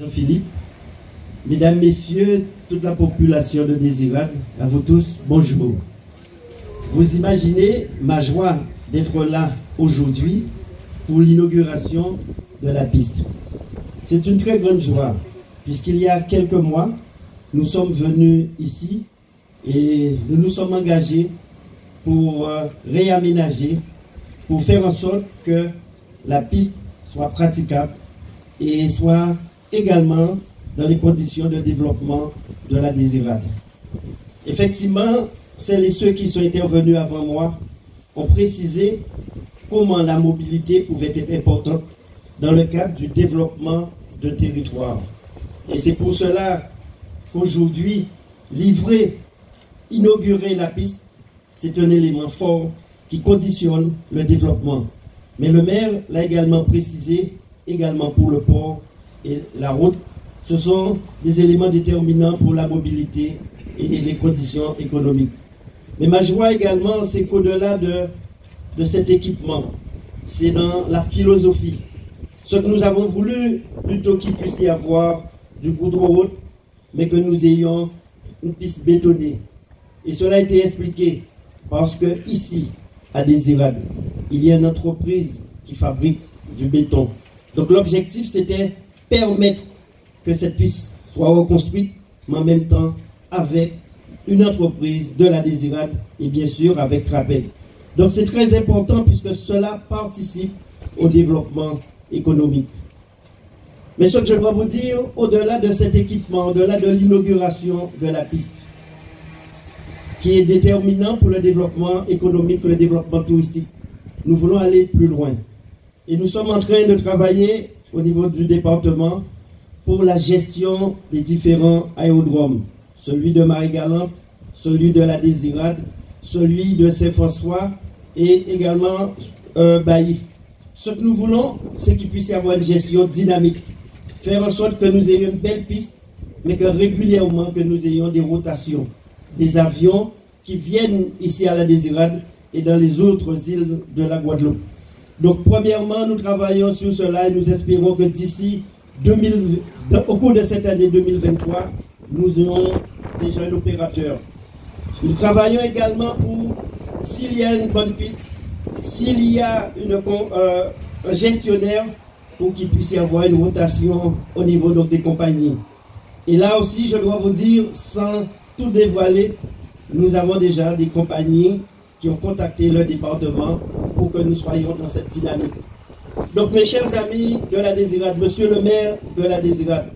Philippe, mesdames, messieurs, toute la population de Désirade, à vous tous, bonjour. Vous imaginez ma joie d'être là aujourd'hui pour l'inauguration de la piste. C'est une très grande joie, puisqu'il y a quelques mois, nous sommes venus ici et nous nous sommes engagés pour réaménager, pour faire en sorte que la piste soit praticable et soit également dans les conditions de développement de la Désirade. Effectivement, celles et ceux qui sont intervenus avant moi ont précisé comment la mobilité pouvait être importante dans le cadre du développement d'un territoire. Et c'est pour cela qu'aujourd'hui, inaugurer la piste, c'est un élément fort qui conditionne le développement. Mais le maire l'a également précisé, également pour le port et la route, ce sont des éléments déterminants pour la mobilité et les conditions économiques. Mais ma joie également, c'est qu'au-delà de cet équipement, c'est dans la philosophie. Ce que nous avons voulu, plutôt qu'il puisse y avoir du goudron route, mais que nous ayons une piste bétonnée. Et cela a été expliqué parce que ici, à Désirade, il y a une entreprise qui fabrique du béton. Donc l'objectif, c'était permettre que cette piste soit reconstruite, mais en même temps avec une entreprise de la Désirade et bien sûr avec Trapel. Donc c'est très important puisque cela participe au développement économique. Mais ce que je dois vous dire, au-delà de cet équipement, au-delà de l'inauguration de la piste, qui est déterminant pour le développement économique, pour le développement touristique, nous voulons aller plus loin. Et nous sommes en train de travailler au niveau du département pour la gestion des différents aérodromes. Celui de Marie-Galante, celui de la Désirade, celui de Saint-François et également Baïf. Ce que nous voulons, c'est qu'il puisse y avoir une gestion dynamique. Faire en sorte que nous ayons une belle piste, mais que régulièrement que nous ayons des rotations, des avions qui viennent ici à la Désirade et dans les autres îles de la Guadeloupe. Donc premièrement, nous travaillons sur cela et nous espérons que d'ici au cours de cette année 2023, nous aurons déjà un opérateur. Nous travaillons également pour, s'il y a une bonne piste, s'il y a un gestionnaire, pour qu'il puisse y avoir une rotation au niveau donc, des compagnies. Et là aussi, je dois vous dire, sans tout dévoiler, nous avons déjà des compagnies qui ont contacté le département pour que nous soyons dans cette dynamique. Donc mes chers amis de la Désirade, monsieur le maire de la Désirade,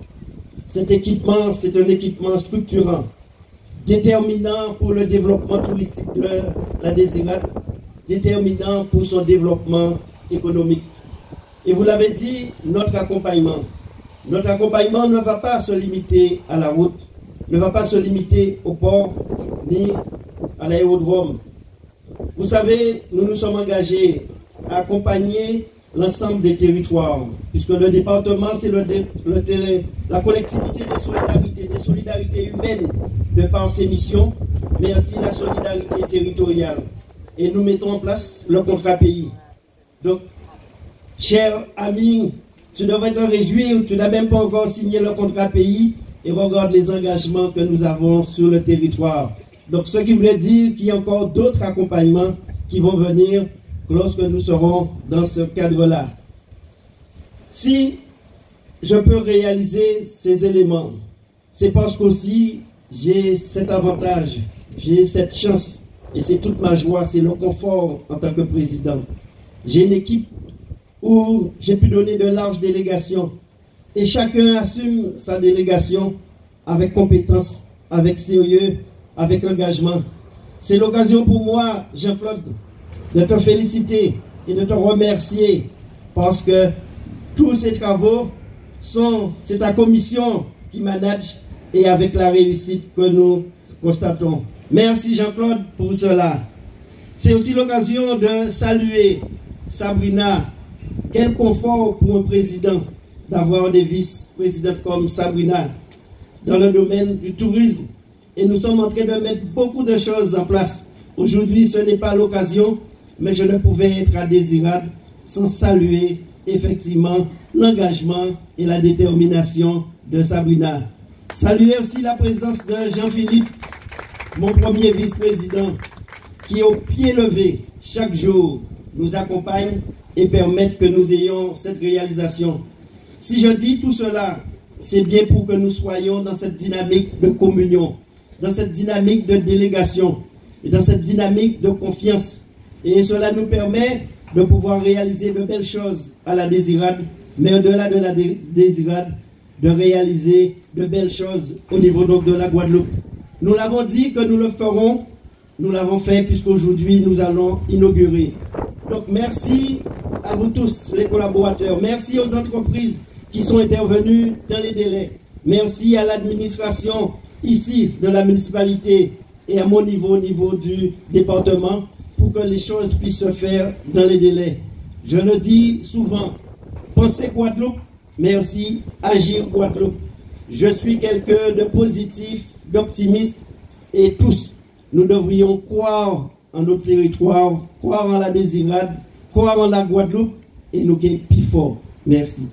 cet équipement, c'est un équipement structurant, déterminant pour le développement touristique de la Désirade, déterminant pour son développement économique. Et vous l'avez dit, notre accompagnement ne va pas se limiter à la route, ne va pas se limiter au port, ni à l'aérodrome. Vous savez, nous nous sommes engagés à accompagner l'ensemble des territoires, puisque le département, c'est la collectivité des solidarités humaines de par ses missions, mais aussi la solidarité territoriale. Et nous mettons en place le contrat pays. Donc, cher ami, tu devrais te réjouir, tu n'as même pas encore signé le contrat pays et regarde les engagements que nous avons sur le territoire. Donc, ce qui voudrait dire qu'il y a encore d'autres accompagnements qui vont venir lorsque nous serons dans ce cadre-là. Si je peux réaliser ces éléments, c'est parce qu'aussi j'ai cet avantage, j'ai cette chance, et c'est toute ma joie, c'est le confort en tant que président. J'ai une équipe où j'ai pu donner de larges délégations, et chacun assume sa délégation avec compétence, avec sérieux, avec engagement. C'est l'occasion pour moi, Jean-Claude, de te féliciter et de te remercier parce que tous ces travaux c'est ta commission qui manage et avec la réussite que nous constatons. Merci Jean-Claude pour cela. C'est aussi l'occasion de saluer Sabrina. Quel confort pour un président d'avoir des vice-présidents comme Sabrina dans le domaine du tourisme. Et nous sommes en train de mettre beaucoup de choses en place. Aujourd'hui, ce n'est pas l'occasion, mais je ne pouvais être à Désirade sans saluer effectivement l'engagement et la détermination de Sabrina. Saluer aussi la présence de Jean-Philippe, mon premier vice-président, qui au pied levé, chaque jour, nous accompagne et permet que nous ayons cette réalisation. Si je dis tout cela, c'est bien pour que nous soyons dans cette dynamique de communion, dans cette dynamique de délégation et dans cette dynamique de confiance. Et cela nous permet de pouvoir réaliser de belles choses à la Désirade, mais au-delà de la Désirade, de réaliser de belles choses au niveau donc de la Guadeloupe. Nous l'avons dit que nous le ferons, nous l'avons fait puisqu'aujourd'hui nous allons inaugurer. Donc merci à vous tous les collaborateurs, merci aux entreprises qui sont intervenues dans les délais, merci à l'administration ici de la municipalité et à mon niveau, au niveau du département, pour que les choses puissent se faire dans les délais. Je le dis souvent, pensez Guadeloupe, mais aussi agir Guadeloupe. Je suis quelqu'un de positif, d'optimiste, et tous, nous devrions croire en notre territoire, croire en la Désirade, croire en la Guadeloupe, et nous qui plus fort. Merci.